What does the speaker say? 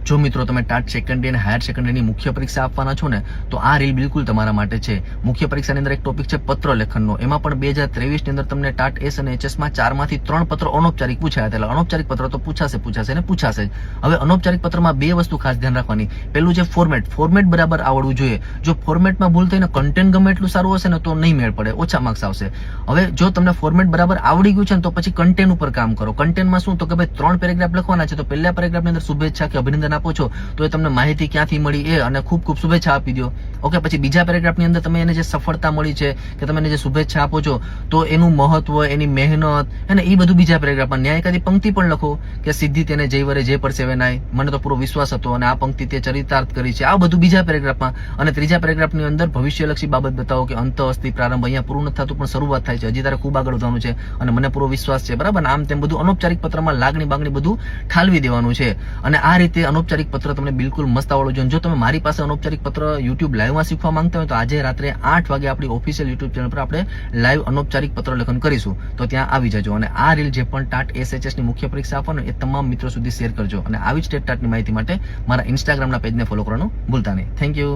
જો મિત્રો તમે ટાટ સેકન્ડરી અને હાયર સેકન્ડરીની મુખ્ય પરીક્ષા આપવાના છો ને તો આ રીલ બિલકુલ તમારા માટે છે. મુખ્ય પરીક્ષાની અંદર એક ટોપિક છે પત્ર લેખનનો. એમાં પણ 2023 ની અંદર તમને ટાટ એસ અને એચએસ માં 4 માંથી 3 પત્રો અનૌપચારિક પૂછાયા હતા. એટલે અનૌપચારિક પત્ર તો પૂછાશે ને પૂછાશે જ. હવે અનૌપચારિક પત્રમાં બે વસ્તુ ખાસ ધ્યાન રાખવાની. પહેલું છે ફોર્મેટ બરાબર આવડવું જોઈએ. જો ફોર્મેટમાં ભૂલ થઈને કન્ટેન્ટ ગમે એટલું સારું હશે ને તો નહીં મેળ પડે, ઓછા માર્ક્સ આવશે. હવે જો તમને ફોર્મેટ બરાબર આવડી ગયું છે ને તો પછી કન્ટેન્ટ ઉપર કામ કરો. કન્ટેન્ટમાં શું તો કે ભાઈ 3 પેરેગ્રાફ લખવાના છે, તો પહેલા પેરેગ્રાફની અંદર શુભેચ્છા કે અભિનંદન આપો છો તો એ તમને માહિતી ક્યાંથી મળી એ અને ખૂબ ખૂબ શુભેચ્છા આપી દો. ઓકે, પછી બીજા પેરેગ્રાફની અંદર તમે એને જે સફળતા મળી છે કે તમે એને જે શુભેચ્છા આપો છો તો એનું મહત્વ, એની મહેનત અને એ બધું બીજા પેરેગ્રાફમાં. ન્યાય એકાદી પંક્તિ પણ લખો કે સિદ્ધિ તેને જય વરે જે પરસેવેનાય, મને તો પૂરો વિશ્વાસ હતો અને આ પંક્તિ તે ચરિતાર્થ કરી છે. આ બધું બીજા પેરેગ્રાફમાં. અને ત્રીજા પેરેગ્રાફની અંદર ભવિષ્યલક્ષી બાબત બતાવો કે અંત અસ્તિ પ્રારંભ. અહીંયા પૂરું નથી થતું પણ શરૂઆત થાય છે, હજી તારે ખૂબ આગળ વધવાનું છે અને મને પૂરો વિશ્વાસ છે, બરાબર. આમ તેમ બધું અનૌપચારિક પત્રમાં લાગણી બાગણી બધું ઠાલવી દેવાનું છે. અને આ રીતે અનૌપચારિક પત્ર તમને બિલકુલ મસ્ત આવડવું જોઈએ. જો તમે મારી પાસે અનૌપચારિક પત્ર યુટ્યુબ લાઈવમાં શીખવા માંગતા હોય તો આજે રાત્રે 8 વાગે આપણી ઓફિશિયલ યુટ્યુબ ચેનલ પર આપણે લાઈવ અનૌપચારિક પત્ર લેખન કરીશું, તો ત્યાં આવી જજો. અને આ રીલ જે પણ ટાટ એસએચએસ ની મુખ્ય પરીક્ષા આપવાનો એ તમામ મિત્રો સુધી શેર કરજો. અને આવી જ ટેટ ટાટની માહિતી માટે મારા ઇન્સ્ટાગ્રામના પેજને ફોલો કરવાનું ભૂલતા નહીં. Thank you.